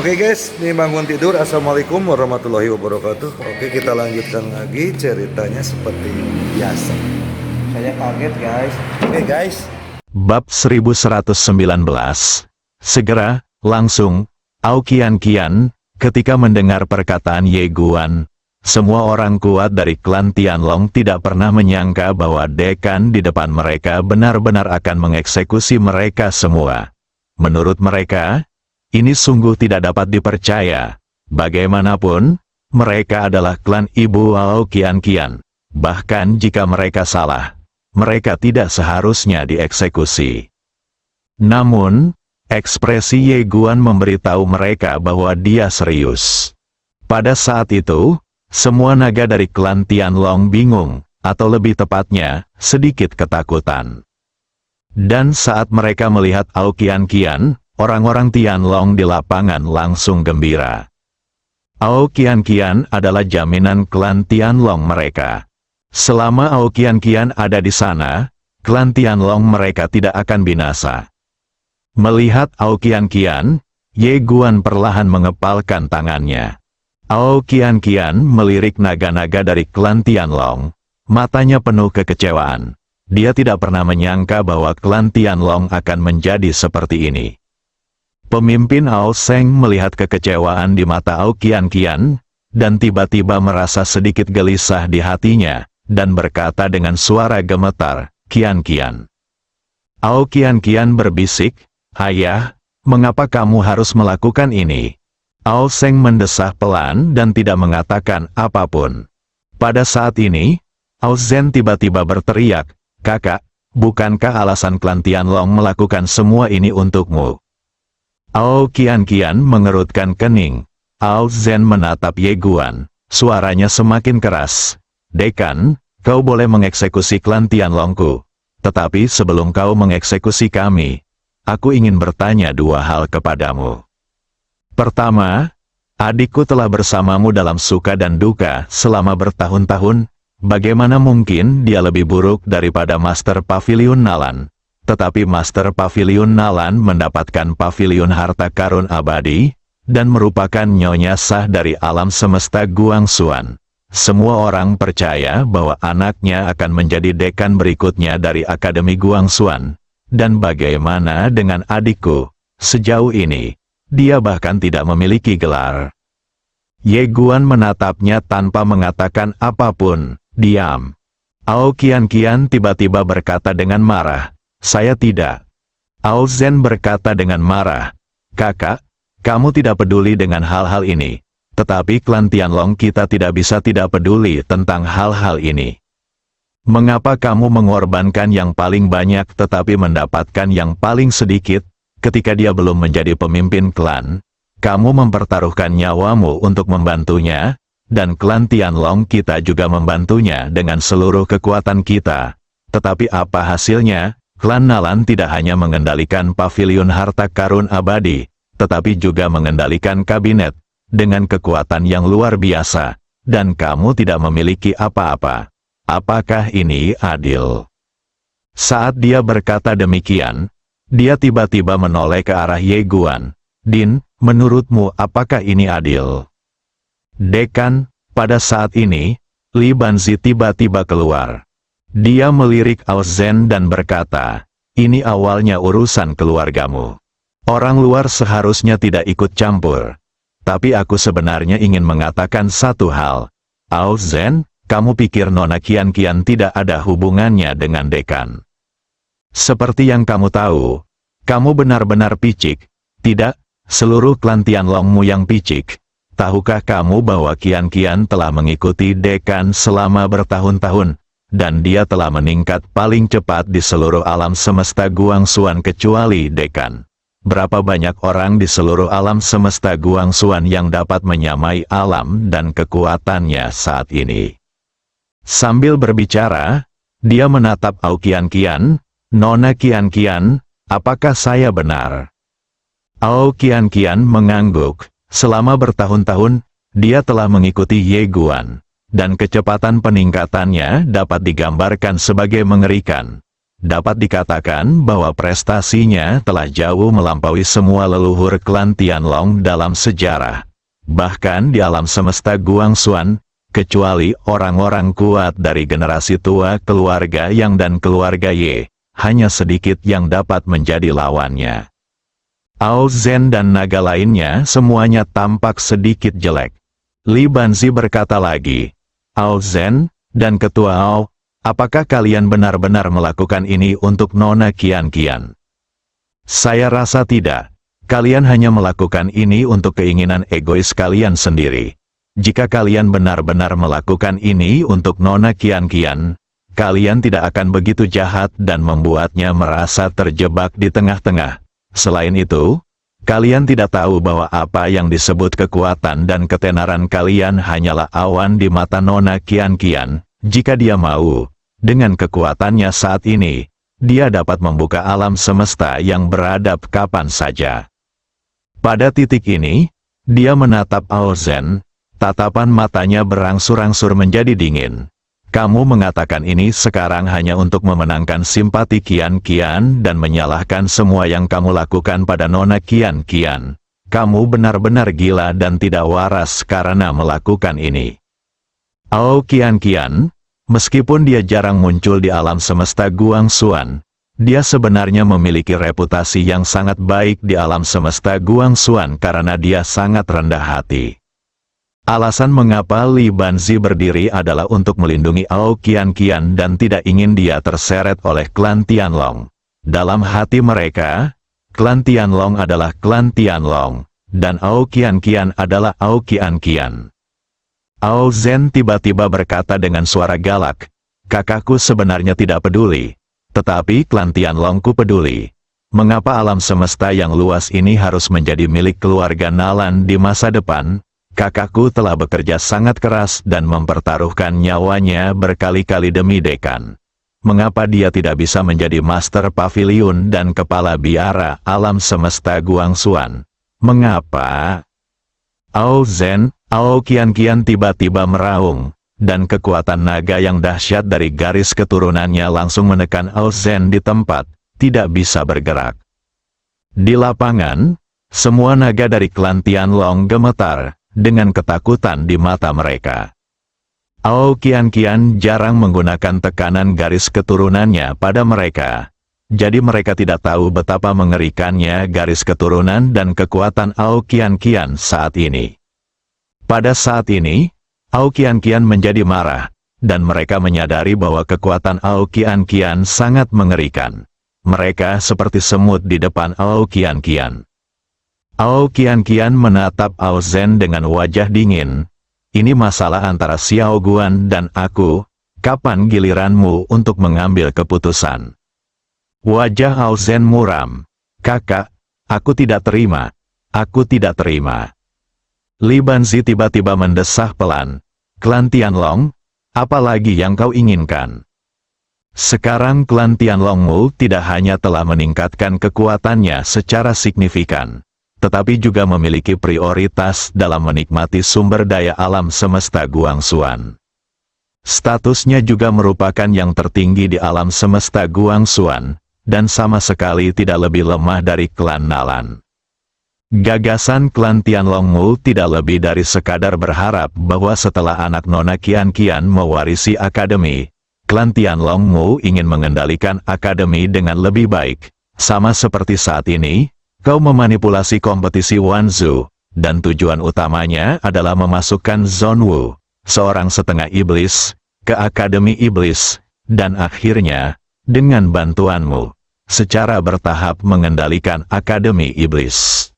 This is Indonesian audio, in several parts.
Oke guys, ini bangun tidur. Assalamualaikum warahmatullahi wabarakatuh. Oke, kita lanjutkan lagi ceritanya seperti biasa. Saya kaget guys. Oke guys. Bab 1119. Segera, langsung, Aoqian-qian, ketika mendengar perkataan Ye Guan, semua orang kuat dari klan Tianlong tidak pernah menyangka bahwa dekan di depan mereka benar-benar akan mengeksekusi mereka semua. Menurut mereka, ini sungguh tidak dapat dipercaya. Bagaimanapun, mereka adalah klan ibu Aoqian-qian. Bahkan jika mereka salah, mereka tidak seharusnya dieksekusi. Namun, ekspresi Ye Guan memberitahu mereka bahwa dia serius. Pada saat itu, semua naga dari klan Tianlong bingung, atau lebih tepatnya, sedikit ketakutan. Dan saat mereka melihat Aoqian-qian, orang-orang Tianlong di lapangan langsung gembira. Aoqian-qian adalah jaminan klan Tianlong mereka. Selama Aoqian-qian ada di sana, klan Tianlong mereka tidak akan binasa. Melihat Aoqian-qian, Ye Guan perlahan mengepalkan tangannya. Aoqian-qian melirik naga-naga dari klan Tianlong. Matanya penuh kekecewaan. Dia tidak pernah menyangka bahwa klan Tianlong akan menjadi seperti ini. Pemimpin Ao Seng melihat kekecewaan di mata Aoqian-qian, dan tiba-tiba merasa sedikit gelisah di hatinya, dan berkata dengan suara gemetar, "Qian-qian." Aoqian-qian berbisik, "Ayah, mengapa kamu harus melakukan ini?" Ao Seng mendesah pelan dan tidak mengatakan apapun. Pada saat ini, Ao Zhen tiba-tiba berteriak, "Kakak, bukankah alasan klan Tianlong melakukan semua ini untukmu?" Aoqian-qian mengerutkan kening. Ao Zhen menatap Ye Guan. Suaranya semakin keras. "Dekan, kau boleh mengeksekusi klan Tianlongku. Tetapi sebelum kau mengeksekusi kami, aku ingin bertanya dua hal kepadamu. Pertama, adikku telah bersamamu dalam suka dan duka selama bertahun-tahun. Bagaimana mungkin dia lebih buruk daripada Master Pavilion Nalan? Tetapi Master Pavilion Nalan mendapatkan pavilion harta karun abadi, dan merupakan nyonya sah dari alam semesta Guangxuan. Semua orang percaya bahwa anaknya akan menjadi dekan berikutnya dari Akademi Guangxuan. Dan bagaimana dengan adikku? Sejauh ini, dia bahkan tidak memiliki gelar." Ye Guan menatapnya tanpa mengatakan apapun. "Diam." Aoqian-qian tiba-tiba berkata dengan marah, "Saya tidak." Ao Zhen berkata dengan marah, "Kakak, kamu tidak peduli dengan hal-hal ini. Tetapi klan Tianlong kita tidak bisa tidak peduli tentang hal-hal ini. Mengapa kamu mengorbankan yang paling banyak tetapi mendapatkan yang paling sedikit? Ketika dia belum menjadi pemimpin klan, kamu mempertaruhkan nyawamu untuk membantunya, dan klan Tianlong kita juga membantunya dengan seluruh kekuatan kita. Tetapi apa hasilnya? Klan Nalan tidak hanya mengendalikan pavilion harta karun abadi, tetapi juga mengendalikan kabinet, dengan kekuatan yang luar biasa, dan kamu tidak memiliki apa-apa. Apakah ini adil?" Saat dia berkata demikian, dia tiba-tiba menoleh ke arah Ye Guan. "Din, menurutmu apakah ini adil?" "Dekan," pada saat ini, Li Banzi tiba-tiba keluar. Dia melirik Ao Zhen dan berkata, "Ini awalnya urusan keluargamu. Orang luar seharusnya tidak ikut campur. Tapi aku sebenarnya ingin mengatakan satu hal. Ao Zhen, kamu pikir Nona Qian-qian tidak ada hubungannya dengan dekan? Seperti yang kamu tahu, kamu benar-benar picik. Tidak, seluruh klan Tianlongmu yang picik. Tahukah kamu bahwa Qian-qian telah mengikuti dekan selama bertahun-tahun, dan dia telah meningkat paling cepat di seluruh alam semesta Guangxuan kecuali dekan? Berapa banyak orang di seluruh alam semesta Guangxuan yang dapat menyamai alam dan kekuatannya saat ini?" Sambil berbicara, dia menatap Aoqian-qian. "Nona Qian-qian, apakah saya benar?" Aoqian-qian mengangguk. Selama bertahun-tahun, dia telah mengikuti Ye Guan, dan kecepatan peningkatannya dapat digambarkan sebagai mengerikan. dapat dikatakan bahwa prestasinya telah jauh melampaui semua leluhur klan Tianlong dalam sejarah. Bahkan di alam semesta Guangxuan, kecuali orang-orang kuat dari generasi tua keluarga Yang dan keluarga Ye, hanya sedikit yang dapat menjadi lawannya. Ao Zhen dan naga lainnya semuanya tampak sedikit jelek. Li Banzi berkata lagi, Ao Zhen dan Ketua Ao, apakah kalian benar-benar melakukan ini untuk Nona Qian? Saya rasa tidak. Kalian hanya melakukan ini untuk keinginan egois kalian sendiri. Jika kalian benar-benar melakukan ini untuk Nona Qian, kalian tidak akan begitu jahat dan membuatnya merasa terjebak di tengah-tengah. Selain itu, kalian tidak tahu bahwa apa yang disebut kekuatan dan ketenaran kalian hanyalah awan di mata Nona Qian. Jika dia mau, dengan kekuatannya saat ini, dia dapat membuka alam semesta yang beradab kapan saja. Pada titik ini, dia menatap Ao Zhen, tatapan matanya berangsur-angsur menjadi dingin. Kamu mengatakan ini sekarang hanya untuk memenangkan simpati Qian dan menyalahkan semua yang kamu lakukan pada Nona Qian. Kamu benar-benar gila dan tidak waras karena melakukan ini. Ao Qian, meskipun dia jarang muncul di alam semesta Guangxuan, dia sebenarnya memiliki reputasi yang sangat baik di alam semesta Guangxuan karena dia sangat rendah hati. Alasan mengapa Li Banzi berdiri adalah untuk melindungi Ao Qian dan tidak ingin dia terseret oleh klan Tianlong. Dalam hati mereka, klan Tianlong adalah klan Tianlong, dan Ao Qian adalah Ao Qian. Ao Zhen tiba-tiba berkata dengan suara galak, kakakku sebenarnya tidak peduli, tetapi klan Tianlongku peduli. Mengapa alam semesta yang luas ini harus menjadi milik keluarga Nalan di masa depan? Kakakku telah bekerja sangat keras dan mempertaruhkan nyawanya berkali-kali demi dekan. Mengapa dia tidak bisa menjadi Master Pavilion dan Kepala Biara alam semesta Guangxuan? Mengapa? Ao Zhen, Ao Qian tiba-tiba meraung, dan kekuatan naga yang dahsyat dari garis keturunannya langsung menekan Ao Zhen di tempat, tidak bisa bergerak. Di lapangan, semua naga dari klan Tianlong gemetar, dengan ketakutan di mata mereka. Ao Qian jarang menggunakan tekanan garis keturunannya pada mereka. Jadi mereka tidak tahu betapa mengerikannya garis keturunan dan kekuatan Ao Qian saat ini. Pada saat ini, Ao Qian menjadi marah, dan mereka menyadari bahwa kekuatan Ao Qian sangat mengerikan. Mereka seperti semut di depan Ao Qian. Ao Qian menatap Ao Zhen dengan wajah dingin. Ini masalah antara Xiao Guan dan aku, kapan giliranmu untuk mengambil keputusan? Wajah Ao Zhen muram. Kakak, aku tidak terima. Aku tidak terima. Li Banzi tiba-tiba mendesah pelan. Klan Tianlong, apa lagi yang kau inginkan? Sekarang klan Tianlongmu tidak hanya telah meningkatkan kekuatannya secara signifikan, tetapi juga memiliki prioritas dalam menikmati sumber daya alam semesta Guangxuan. Statusnya juga merupakan yang tertinggi di alam semesta Guangxuan, dan sama sekali tidak lebih lemah dari klan Nalan. Gagasan klan Tianlongmu tidak lebih dari sekadar berharap bahwa setelah anak Nona Qian mewarisi akademi, klan Tianlongmu ingin mengendalikan akademi dengan lebih baik, sama seperti saat ini. Kau memanipulasi kompetisi Wanzhou, dan tujuan utamanya adalah memasukkan Zonwu, seorang setengah iblis, ke Akademi Iblis, dan akhirnya, dengan bantuanmu, secara bertahap mengendalikan Akademi Iblis.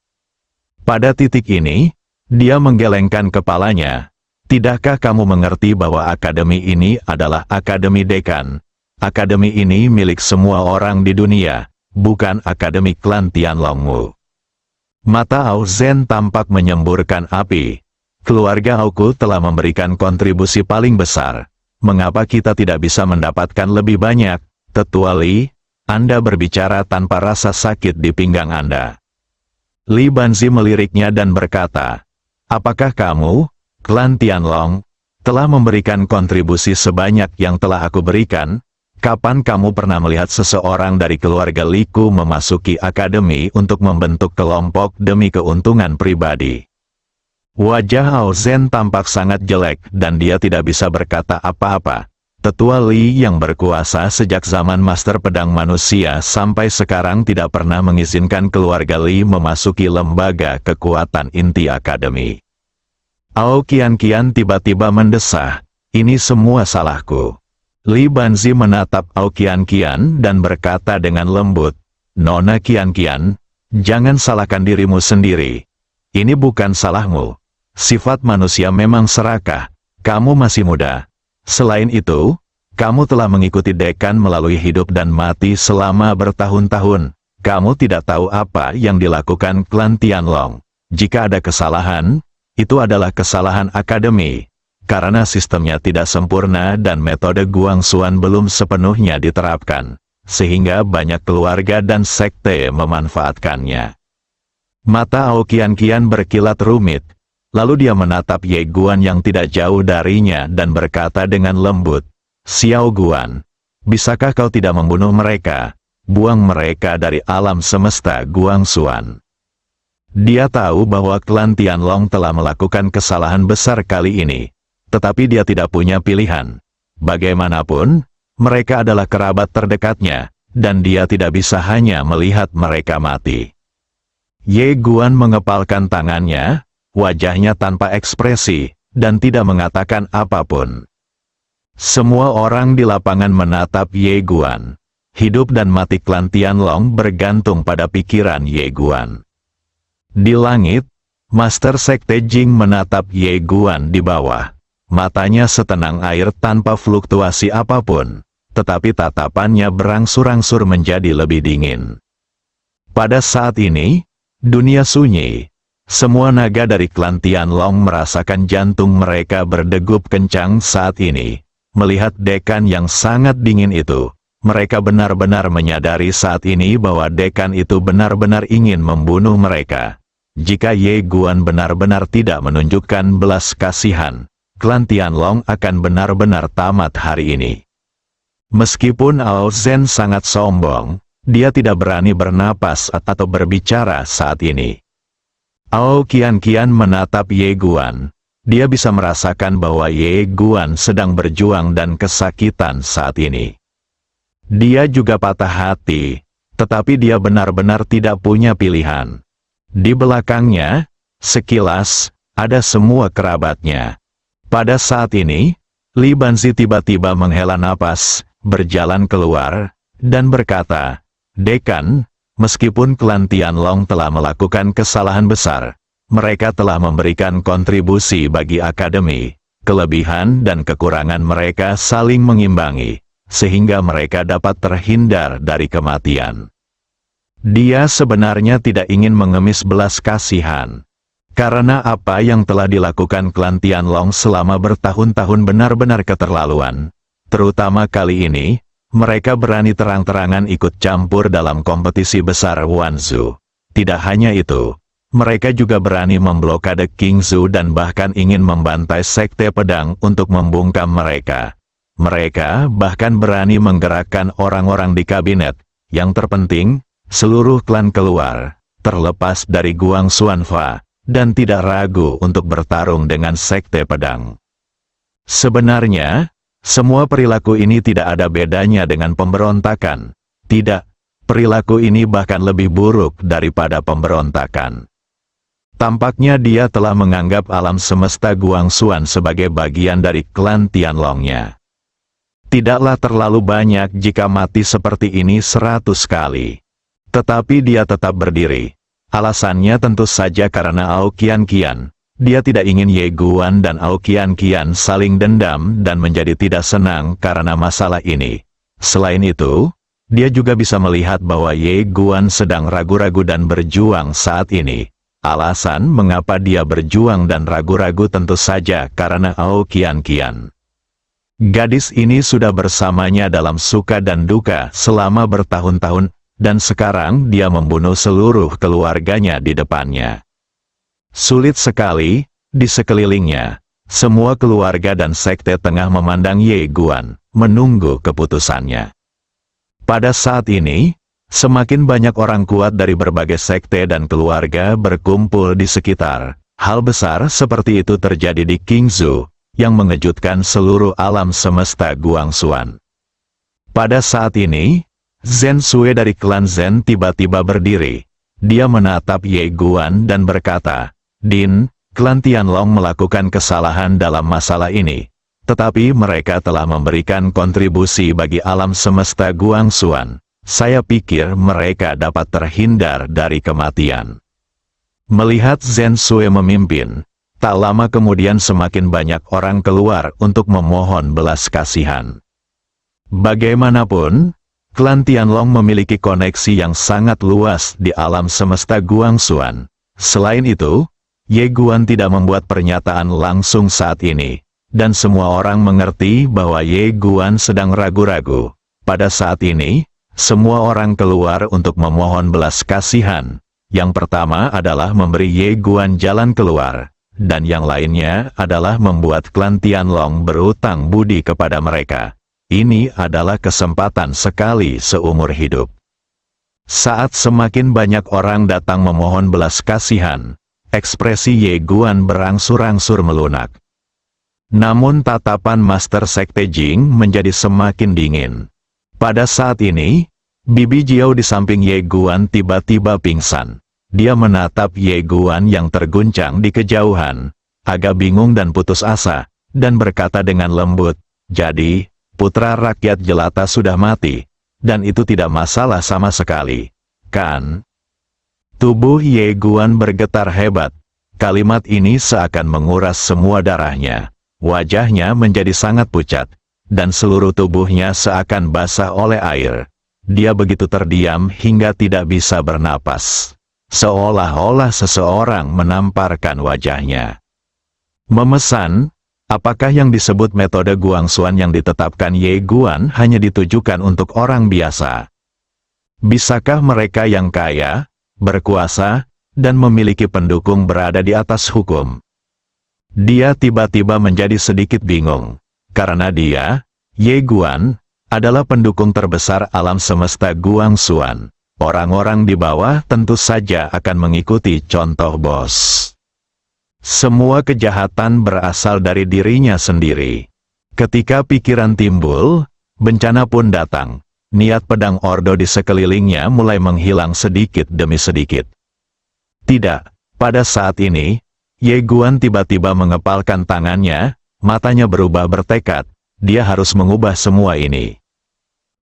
Pada titik ini, dia menggelengkan kepalanya. Tidakkah kamu mengerti bahwa akademi ini adalah akademi dekan? Akademi ini milik semua orang di dunia, bukan akademi klan Tianlongmu. Mata Ao Zhen tampak menyemburkan api. Keluarga Aoku telah memberikan kontribusi paling besar. Mengapa kita tidak bisa mendapatkan lebih banyak? Tetua Li, Anda berbicara tanpa rasa sakit di pinggang Anda. Li Banzi meliriknya dan berkata, apakah kamu, klan Tianlong, telah memberikan kontribusi sebanyak yang telah aku berikan? Kapan kamu pernah melihat seseorang dari keluarga Liku memasuki akademi untuk membentuk kelompok demi keuntungan pribadi? Wajah Ao Zhen tampak sangat jelek dan dia tidak bisa berkata apa-apa. Tetua Li yang berkuasa sejak zaman Master Pedang Manusia sampai sekarang tidak pernah mengizinkan keluarga Li memasuki lembaga kekuatan inti akademi. Ao Qianqian tiba-tiba mendesah, "Ini semua salahku." Li Banzi menatap Ao Qianqian dan berkata dengan lembut, "Nona Qianqian, jangan salahkan dirimu sendiri. Ini bukan salahmu. Sifat manusia memang serakah. Kamu masih muda. Selain itu, kamu telah mengikuti dekan melalui hidup dan mati selama bertahun-tahun. Kamu tidak tahu apa yang dilakukan klan Tianlong. Jika ada kesalahan, itu adalah kesalahan akademi. Karena sistemnya tidak sempurna dan metode Guangxuan belum sepenuhnya diterapkan, sehingga banyak keluarga dan sekte memanfaatkannya." Mata Ao Qianqian berkilat rumit, lalu dia menatap Ye Guan yang tidak jauh darinya dan berkata dengan lembut, "Xiao Guan, bisakah kau tidak membunuh mereka? Buang mereka dari alam semesta Guangxuan." Dia tahu bahwa klan Tianlong telah melakukan kesalahan besar kali ini. Tetapi dia tidak punya pilihan. Bagaimanapun, mereka adalah kerabat terdekatnya, dan dia tidak bisa hanya melihat mereka mati. Ye Guan mengepalkan tangannya, wajahnya tanpa ekspresi, dan tidak mengatakan apapun. Semua orang di lapangan menatap Ye Guan. Hidup dan mati klan Tianlong bergantung pada pikiran Ye Guan. Di langit, Master Sekte Jing menatap Ye Guan di bawah. Matanya setenang air tanpa fluktuasi apapun, tetapi tatapannya berangsur-angsur menjadi lebih dingin. Pada saat ini, dunia sunyi. Semua naga dari klan Tianlong merasakan jantung mereka berdegup kencang saat ini. Melihat dekan yang sangat dingin itu, mereka benar-benar menyadari saat ini bahwa dekan itu benar-benar ingin membunuh mereka. Jika Ye Guan benar-benar tidak menunjukkan belas kasihan, klan Tianlong akan benar-benar tamat hari ini. Meskipun Ao Zhen sangat sombong, dia tidak berani bernapas atau berbicara saat ini. Ao Qianqian menatap Ye Guan. Dia bisa merasakan bahwa Ye Guan sedang berjuang dan kesakitan saat ini. Dia juga patah hati, tetapi dia benar-benar tidak punya pilihan. Di belakangnya, sekilas, ada semua kerabatnya. Pada saat ini, Li Banzi tiba-tiba menghela napas, berjalan keluar, dan berkata, "Dekan, meskipun klan Tianlong telah melakukan kesalahan besar, mereka telah memberikan kontribusi bagi akademi. Kelebihan dan kekurangan mereka saling mengimbangi, sehingga mereka dapat terhindar dari kematian." Dia sebenarnya tidak ingin mengemis belas kasihan. Karena apa yang telah dilakukan klan Tianlong selama bertahun-tahun benar-benar keterlaluan. Terutama kali ini, mereka berani terang-terangan ikut campur dalam kompetisi besar Wanzhou. Tidak hanya itu, mereka juga berani memblokade Qingzhou dan bahkan ingin membantai sekte pedang untuk membungkam mereka. Mereka bahkan berani menggerakkan orang-orang di kabinet. Yang terpenting, seluruh klan keluar, terlepas dari Guangxuan Fa, dan tidak ragu untuk bertarung dengan sekte pedang. Sebenarnya, semua perilaku ini tidak ada bedanya dengan pemberontakan. Tidak, perilaku ini bahkan lebih buruk daripada pemberontakan. Tampaknya dia telah menganggap alam semesta Guangxuan sebagai bagian dari klan Tianlongnya. Tidaklah terlalu banyak jika mati seperti ini 100 kali. Tetapi dia tetap berdiri. Alasannya tentu saja karena Ao Qianqian. Dia tidak ingin Ye Guan dan Ao Qianqian saling dendam dan menjadi tidak senang karena masalah ini. Selain itu, dia juga bisa melihat bahwa Ye Guan sedang ragu-ragu dan berjuang saat ini. Alasan mengapa dia berjuang dan ragu-ragu tentu saja karena Ao Qianqian. Gadis ini sudah bersamanya dalam suka dan duka selama bertahun-tahun, dan sekarang dia membunuh seluruh keluarganya di depannya. Sulit sekali, di sekelilingnya, semua keluarga dan sekte tengah memandang Ye Guan, menunggu keputusannya. Pada saat ini, semakin banyak orang kuat dari berbagai sekte dan keluarga berkumpul di sekitar. Hal besar seperti itu terjadi di Qingzhou, yang mengejutkan seluruh alam semesta Guangxuan. Pada saat ini, Zhen Sui dari klan Zhen tiba-tiba berdiri. Dia menatap Ye Guan dan berkata, "Din, klan Tianlong melakukan kesalahan dalam masalah ini. Tetapi mereka telah memberikan kontribusi bagi alam semesta Guangxuan. Saya pikir mereka dapat terhindar dari kematian." Melihat Zhen Sui memimpin, tak lama kemudian semakin banyak orang keluar untuk memohon belas kasihan. Bagaimanapun, klan Tianlong memiliki koneksi yang sangat luas di alam semesta Guangxuan. Selain itu, Ye Guan tidak membuat pernyataan langsung saat ini, dan semua orang mengerti bahwa Ye Guan sedang ragu-ragu. Pada saat ini, semua orang keluar untuk memohon belas kasihan. Yang pertama adalah memberi Ye Guan jalan keluar, dan yang lainnya adalah membuat klan Tianlong berutang budi kepada mereka. Ini adalah kesempatan sekali seumur hidup. Saat semakin banyak orang datang memohon belas kasihan, ekspresi Ye Guan berangsur-angsur melunak. Namun tatapan Master Sekte Jing menjadi semakin dingin. Pada saat ini, Bibi Jiao di samping Ye Guan tiba-tiba pingsan. Dia menatap Ye Guan yang terguncang di kejauhan, agak bingung dan putus asa, dan berkata dengan lembut, "Jadi, putra rakyat jelata sudah mati, dan itu tidak masalah sama sekali, kan?" Tubuh Ye Guan bergetar hebat. Kalimat ini seakan menguras semua darahnya. Wajahnya menjadi sangat pucat, dan seluruh tubuhnya seakan basah oleh air. Dia begitu terdiam hingga tidak bisa bernapas. Seolah-olah seseorang menamparkan wajahnya. Memesan, apakah yang disebut metode Guangxuan yang ditetapkan Ye Guan hanya ditujukan untuk orang biasa? Bisakah mereka yang kaya, berkuasa, dan memiliki pendukung berada di atas hukum? Dia tiba-tiba menjadi sedikit bingung, karena dia, Ye Guan, adalah pendukung terbesar alam semesta Guangxuan. Orang-orang di bawah tentu saja akan mengikuti contoh bos. Semua kejahatan berasal dari dirinya sendiri. Ketika pikiran timbul, bencana pun datang. Niat pedang ordo di sekelilingnya mulai menghilang sedikit demi sedikit. Tidak, pada saat ini, Ye Guan tiba-tiba mengepalkan tangannya, matanya berubah bertekad, dia harus mengubah semua ini.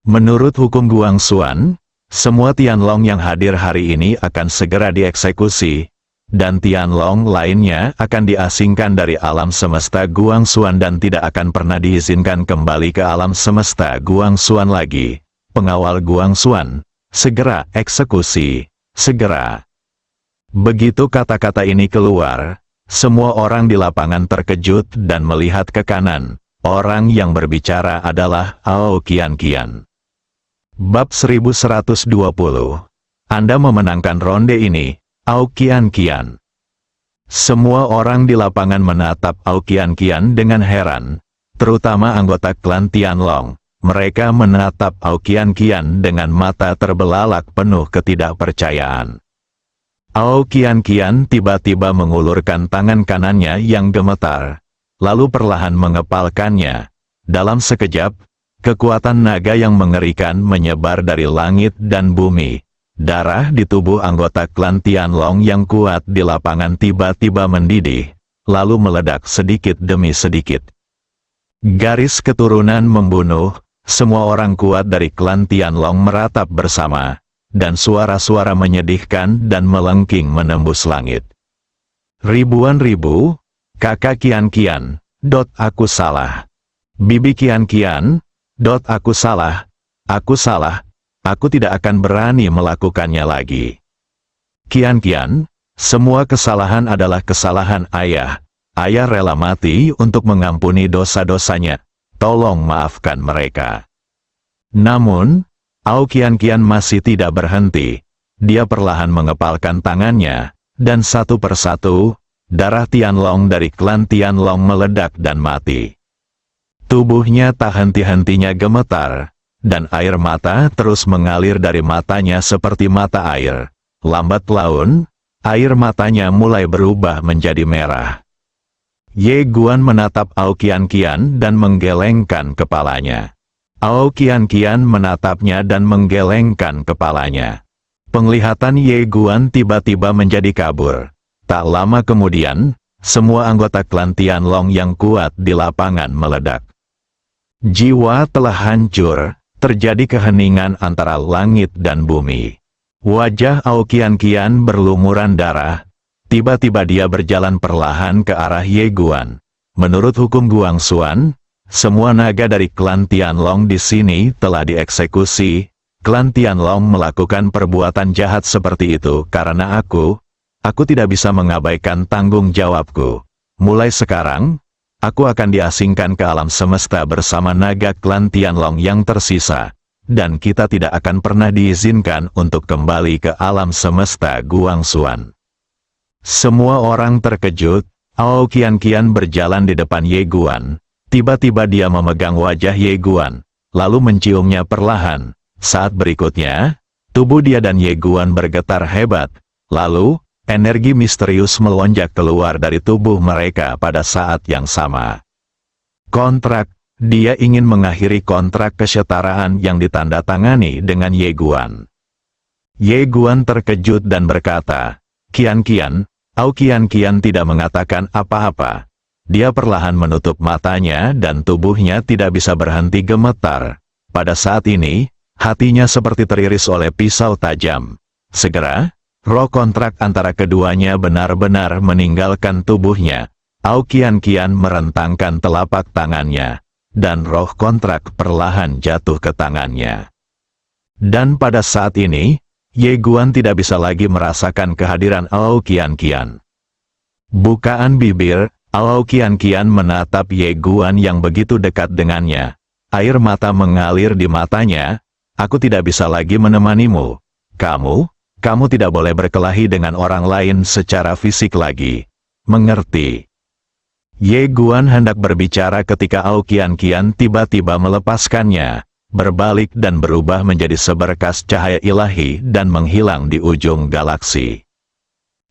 Menurut hukum Guangxuan, semua Tianlong yang hadir hari ini akan segera dieksekusi, dan Tianlong lainnya akan diasingkan dari alam semesta Guangxuan dan tidak akan pernah diizinkan kembali ke alam semesta Guangxuan lagi. Pengawal Guangxuan, segera eksekusi, segera. Begitu kata-kata ini keluar, semua orang di lapangan terkejut dan melihat ke kanan. Orang yang berbicara adalah Ao Qian. Bab 1120. Anda memenangkan ronde ini, Ao Qian. Semua orang di lapangan menatap Ao Qian dengan heran, terutama anggota klan Tianlong. Mereka menatap Ao Qian dengan mata terbelalak penuh ketidakpercayaan. Ao Qian tiba-tiba mengulurkan tangan kanannya yang gemetar, lalu perlahan mengepalkannya. Dalam sekejap, kekuatan naga yang mengerikan menyebar dari langit dan bumi. Darah di tubuh anggota klan Tianlong yang kuat di lapangan tiba-tiba mendidih, lalu meledak sedikit demi sedikit. Garis keturunan membunuh, semua orang kuat dari klan Tianlong meratap bersama, dan suara-suara menyedihkan dan melengking menembus langit. Ribuan ribu, kakak Qian, aku salah. Bibi Qian, aku salah, aku tidak akan berani melakukannya lagi. Qian, semua kesalahan adalah kesalahan ayah. Ayah rela mati untuk mengampuni dosa-dosanya. Tolong maafkan mereka. Namun, Ao Qian masih tidak berhenti. Dia perlahan mengepalkan tangannya, dan satu persatu, darah Tianlong dari klan Tianlong meledak dan mati. Tubuhnya tak henti-hentinya gemetar, dan air mata terus mengalir dari matanya seperti mata air. Lambat laun, air matanya mulai berubah menjadi merah. Ye Guan menatap Ao Qian-qian dan menggelengkan kepalanya. Ao Qian-qian menatapnya dan menggelengkan kepalanya. Penglihatan Ye Guan tiba-tiba menjadi kabur. Tak lama kemudian, semua anggota klan Tianlong yang kuat di lapangan meledak. Jiwa telah hancur, terjadi keheningan antara langit dan bumi. Wajah Ao Qian-qian berlumuran darah. Tiba-tiba dia berjalan perlahan ke arah Ye Guan. Menurut hukum Guangxuan, semua naga dari klan Tianlong di sini telah dieksekusi. Klan Tianlong melakukan perbuatan jahat seperti itu karena aku tidak bisa mengabaikan tanggung jawabku. Mulai sekarang, aku akan diasingkan ke alam semesta bersama naga klan Tianlong yang tersisa, dan kita tidak akan pernah diizinkan untuk kembali ke alam semesta Guangxuan. Semua orang terkejut. Ao Qian-qian berjalan di depan Ye Guan. Tiba-tiba dia memegang wajah Ye Guan, lalu menciumnya perlahan. Saat berikutnya, tubuh dia dan Ye Guan bergetar hebat. Lalu, energi misterius melonjak keluar dari tubuh mereka pada saat yang sama. Kontrak, dia ingin mengakhiri kontrak kesetaraan yang ditandatangani dengan Ye Guan. Ye Guan terkejut dan berkata, "Qian-qian." Ao Qian-qian tidak mengatakan apa-apa. Dia perlahan menutup matanya dan tubuhnya tidak bisa berhenti gemetar. Pada saat ini, hatinya seperti teriris oleh pisau tajam. Segera, roh kontrak antara keduanya benar-benar meninggalkan tubuhnya. Ao Qian-qian merentangkan telapak tangannya, dan roh kontrak perlahan jatuh ke tangannya. Dan pada saat ini, Ye Guan tidak bisa lagi merasakan kehadiran Ao Qian-qian. Bukaan bibir, Ao Qian-qian menatap Ye Guan yang begitu dekat dengannya. Air mata mengalir di matanya. "Aku tidak bisa lagi menemanimu. Kamu tidak boleh berkelahi dengan orang lain secara fisik lagi. Mengerti?" Ye Guan hendak berbicara ketika Ao Qian-qian tiba-tiba melepaskannya, berbalik dan berubah menjadi seberkas cahaya ilahi dan menghilang di ujung galaksi.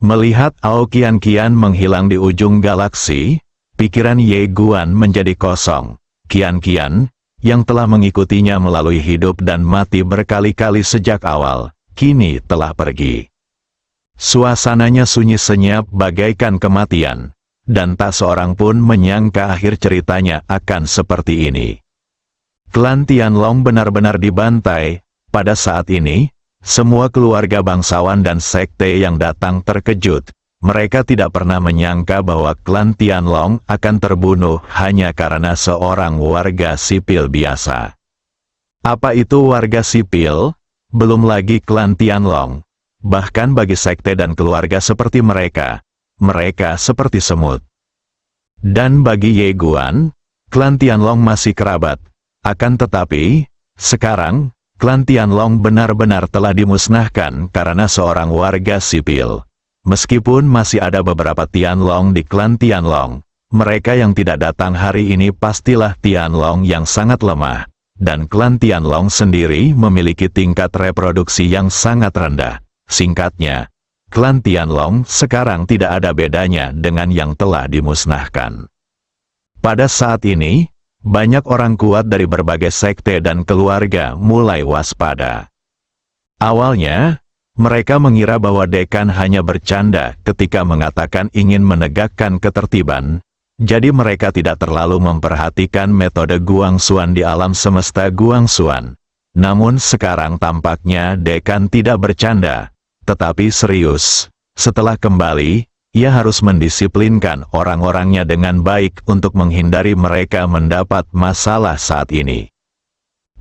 Melihat Ao Qian-qian menghilang di ujung galaksi, pikiran Ye Guan menjadi kosong. Qian-qian, yang telah mengikutinya melalui hidup dan mati berkali-kali sejak awal, kini telah pergi. Suasananya sunyi senyap bagaikan kematian, dan tak seorang pun menyangka akhir ceritanya akan seperti ini. Klan Tianlong benar-benar dibantai. Pada saat ini, semua keluarga bangsawan dan sekte yang datang terkejut. Mereka tidak pernah menyangka bahwa klan Tianlong akan terbunuh hanya karena seorang warga sipil biasa. Apa itu warga sipil? Belum lagi klan Tianlong. Bahkan bagi sekte dan keluarga seperti mereka seperti semut. Dan bagi Ye Guan, klan Tianlong masih kerabat. Akan tetapi, sekarang, klan Tianlong benar-benar telah dimusnahkan karena seorang warga sipil. Meskipun masih ada beberapa Tianlong di klan Tianlong, mereka yang tidak datang hari ini pastilah Tianlong yang sangat lemah, dan klan Tianlong sendiri memiliki tingkat reproduksi yang sangat rendah. Singkatnya, klan Tianlong sekarang tidak ada bedanya dengan yang telah dimusnahkan. Pada saat ini, banyak orang kuat dari berbagai sekte dan keluarga mulai waspada. Awalnya, mereka mengira bahwa dekan hanya bercanda ketika mengatakan ingin menegakkan ketertiban, jadi mereka tidak terlalu memperhatikan metode Guangxuan di alam semesta Guangxuan. Namun sekarang tampaknya dekan tidak bercanda, tetapi serius. Setelah kembali, ia harus mendisiplinkan orang-orangnya dengan baik untuk menghindari mereka mendapat masalah saat ini.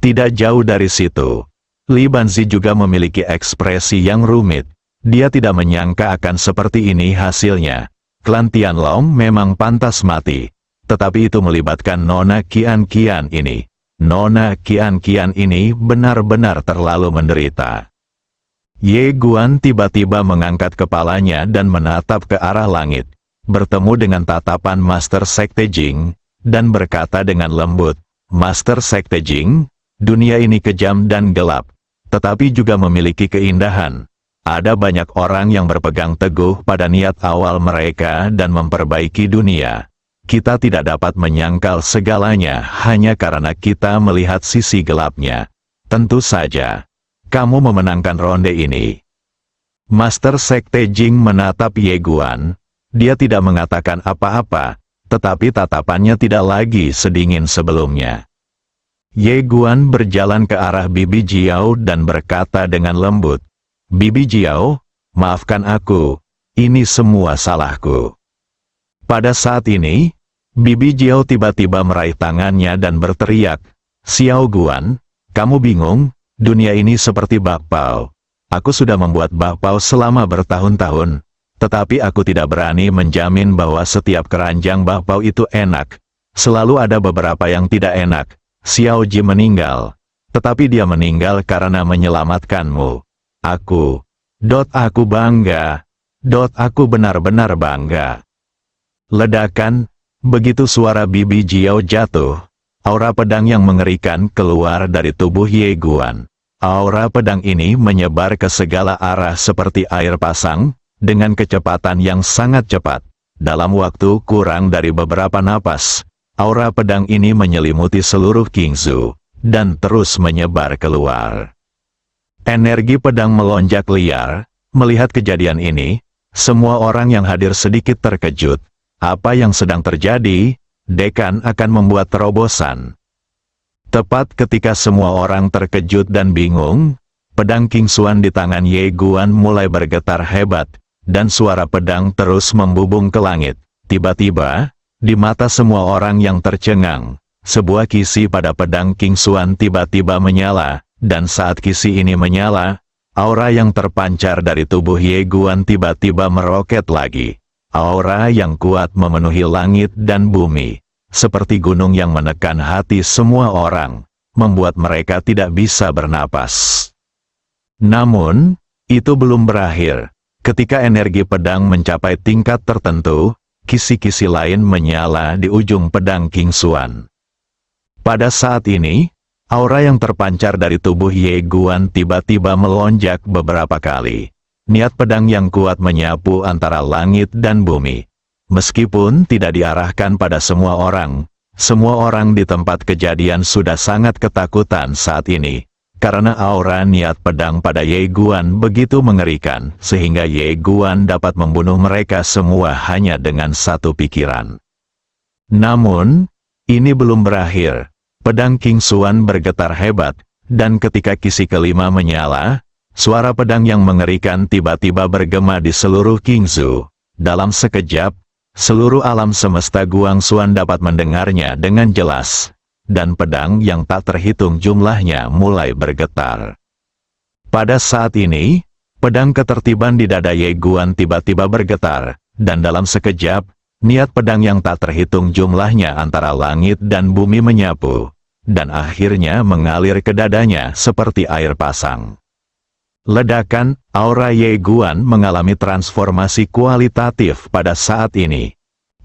Tidak jauh dari situ, Li Banzi juga memiliki ekspresi yang rumit. Dia tidak menyangka akan seperti ini hasilnya. Klan Tianlong memang pantas mati, tetapi itu melibatkan Nona Qian-qian ini. Nona Qian-qian ini benar-benar terlalu menderita. Ye Guan tiba-tiba mengangkat kepalanya dan menatap ke arah langit. bertemu dengan tatapan Master Sekte Jing, dan berkata dengan lembut, "Master Sekte Jing, dunia ini kejam dan gelap, tetapi juga memiliki keindahan. Ada banyak orang yang berpegang teguh pada niat awal mereka dan memperbaiki dunia. Kita tidak dapat menyangkal segalanya hanya karena kita melihat sisi gelapnya. Tentu saja, kamu memenangkan ronde ini." Master Sekte Jing menatap Ye Guan. Dia tidak mengatakan apa-apa, tetapi tatapannya tidak lagi sedingin sebelumnya. Ye Guan berjalan ke arah Bibi Jiao dan berkata dengan lembut, "Bibi Jiao, maafkan aku, ini semua salahku." Pada saat ini, Bibi Jiao tiba-tiba meraih tangannya dan berteriak, "Xiao Guan, kamu bingung? Dunia ini seperti bakpao. Aku sudah membuat bakpao selama bertahun-tahun, tetapi aku tidak berani menjamin bahwa setiap keranjang bakpao itu enak. Selalu ada beberapa yang tidak enak. Xiao Ji meninggal, tetapi dia meninggal karena menyelamatkanmu. Aku bangga. Aku benar-benar bangga." Ledakan, begitu suara Bibi Jiao jatuh, aura pedang yang mengerikan keluar dari tubuh Ye Guan. Aura pedang ini menyebar ke segala arah seperti air pasang, dengan kecepatan yang sangat cepat. Dalam waktu kurang dari beberapa napas, aura pedang ini menyelimuti seluruh Qingzu, dan terus menyebar keluar. Energi pedang melonjak liar. Melihat kejadian ini, semua orang yang hadir sedikit terkejut. Apa yang sedang terjadi? Dekan akan membuat terobosan. Tepat ketika semua orang terkejut dan bingung, pedang Qingxuan di tangan Ye Guan mulai bergetar hebat, dan suara pedang terus membubung ke langit. Tiba-tiba, di mata semua orang yang tercengang, sebuah kisi pada pedang Qingxuan tiba-tiba menyala, dan saat kisi ini menyala, aura yang terpancar dari tubuh Ye Guan tiba-tiba meroket lagi. Aura yang kuat memenuhi langit dan bumi, seperti gunung yang menekan hati semua orang, membuat mereka tidak bisa bernapas. Namun, itu belum berakhir. Ketika energi pedang mencapai tingkat tertentu, kisi-kisi lain menyala di ujung pedang Qingxuan. Pada saat ini, aura yang terpancar dari tubuh Ye Guan tiba-tiba melonjak beberapa kali. Niat pedang yang kuat menyapu antara langit dan bumi. Meskipun tidak diarahkan pada semua orang di tempat kejadian sudah sangat ketakutan saat ini, karena aura niat pedang pada Ye Guan begitu mengerikan, sehingga Ye Guan dapat membunuh mereka semua hanya dengan satu pikiran. Namun, ini belum berakhir. Pedang Qingxuan bergetar hebat, dan ketika kisi kelima menyala, suara pedang yang mengerikan tiba-tiba bergema di seluruh Qingzu. Dalam sekejap, seluruh alam semesta Guangxuan dapat mendengarnya dengan jelas, dan pedang yang tak terhitung jumlahnya mulai bergetar. Pada saat ini, pedang ketertiban di dada Ye Guan tiba-tiba bergetar, dan dalam sekejap, niat pedang yang tak terhitung jumlahnya antara langit dan bumi menyapu, dan akhirnya mengalir ke dadanya seperti air pasang. Ledakan, aura Ye Guan mengalami transformasi kualitatif pada saat ini.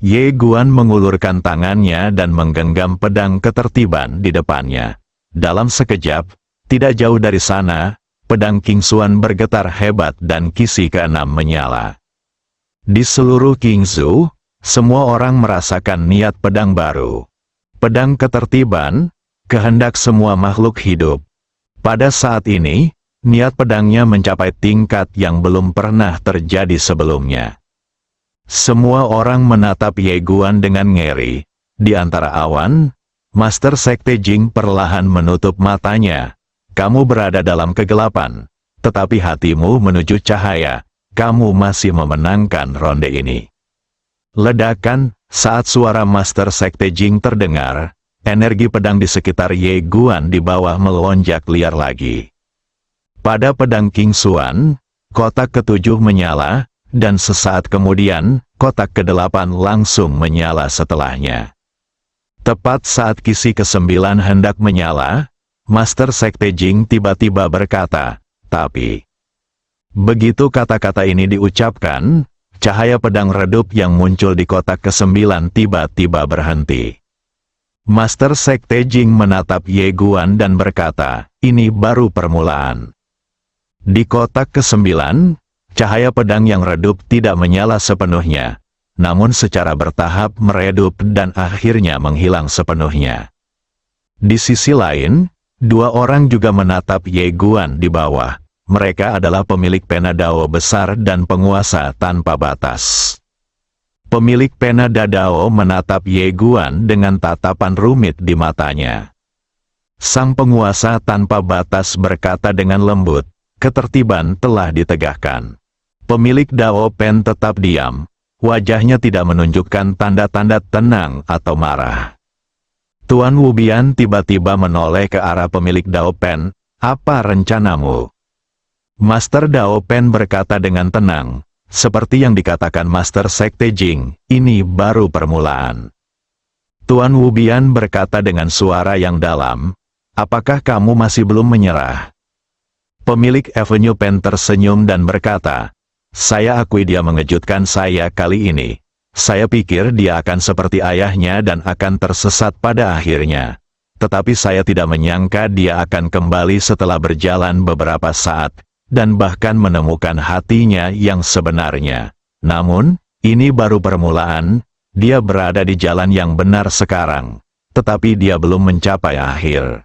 Ye Guan mengulurkan tangannya dan menggenggam pedang ketertiban di depannya. Dalam sekejap, tidak jauh dari sana, pedang Qingxuan bergetar hebat dan kisi keenam menyala. Di seluruh Qingzu, semua orang merasakan niat pedang baru. Pedang ketertiban, kehendak semua makhluk hidup. Pada saat ini, niat pedangnya mencapai tingkat yang belum pernah terjadi sebelumnya. Semua orang menatap Ye Guan dengan ngeri. Di antara awan, Master Sekte Jing perlahan menutup matanya. Kamu berada dalam kegelapan, tetapi hatimu menuju cahaya. Kamu masih memenangkan ronde ini. Ledakan, saat suara Master Sekte Jing terdengar, energi pedang di sekitar Ye Guan di bawah melonjak liar lagi. Pada pedang Qingxuan, kotak ketujuh menyala, dan sesaat kemudian, kotak kedelapan langsung menyala setelahnya. Tepat saat kisi ke-9 hendak menyala, Master Sekte Jing tiba-tiba berkata, "Tapi..." Begitu kata-kata ini diucapkan, cahaya pedang redup yang muncul di kotak ke-9 tiba-tiba berhenti. Master Sekte Jing menatap Ye Guan dan berkata, ini baru permulaan. Di kotak ke-9, cahaya pedang yang redup tidak menyala sepenuhnya, namun secara bertahap meredup dan akhirnya menghilang sepenuhnya. Di sisi lain, dua orang juga menatap Ye Guan di bawah. Mereka adalah pemilik pena Dao besar dan penguasa tanpa batas. Pemilik pena Dadao menatap Ye Guan dengan tatapan rumit di matanya. Sang penguasa tanpa batas berkata dengan lembut, ketertiban telah ditegakkan. Pemilik Dao Pen tetap diam. Wajahnya tidak menunjukkan tanda-tanda tenang atau marah. Tuan Wubian tiba-tiba menoleh ke arah pemilik Dao Pen. Apa rencanamu? Master Dao Pen berkata dengan tenang, seperti yang dikatakan Master Sekte Jing, ini baru permulaan. Tuan Wubian berkata dengan suara yang dalam, apakah kamu masih belum menyerah? Pemilik Avenue Pen tersenyum dan berkata, saya akui dia mengejutkan saya kali ini. Saya pikir dia akan seperti ayahnya dan akan tersesat pada akhirnya. Tetapi saya tidak menyangka dia akan kembali setelah berjalan beberapa saat, dan bahkan menemukan hatinya yang sebenarnya. Namun, ini baru permulaan, dia berada di jalan yang benar sekarang, tetapi dia belum mencapai akhir.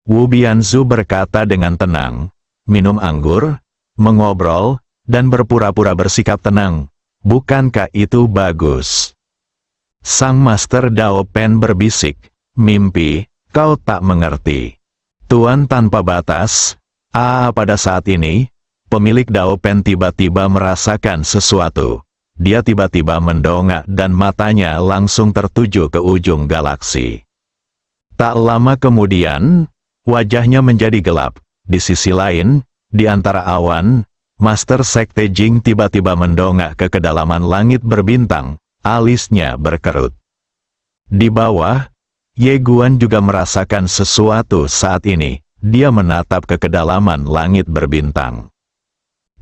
Wu Bianzu berkata dengan tenang, minum anggur, mengobrol, dan berpura-pura bersikap tenang. Bukankah itu bagus? Sang Master Dao Pen berbisik, mimpi, kau tak mengerti. Tuan tanpa batas. Pada saat ini, pemilik Dao Pen tiba-tiba merasakan sesuatu. Dia tiba-tiba mendongak dan matanya langsung tertuju ke ujung galaksi. Tak lama kemudian, wajahnya menjadi gelap. Di sisi lain, di antara awan, Master Sekte Jing tiba-tiba mendongak ke kedalaman langit berbintang, alisnya berkerut. Di bawah, Ye Guan juga merasakan sesuatu saat ini. Dia menatap ke kedalaman langit berbintang.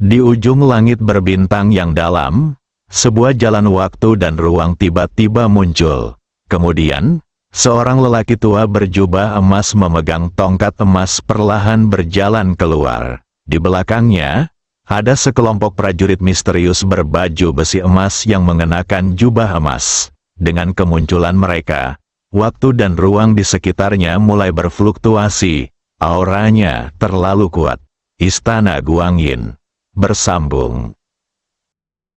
Di ujung langit berbintang yang dalam, sebuah jalan waktu dan ruang tiba-tiba muncul. Kemudian, seorang lelaki tua berjubah emas memegang tongkat emas perlahan berjalan keluar. Di belakangnya, ada sekelompok prajurit misterius berbaju besi emas yang mengenakan jubah emas. Dengan kemunculan mereka, waktu dan ruang di sekitarnya mulai berfluktuasi. Auranya terlalu kuat. Istana Guangyin bersambung.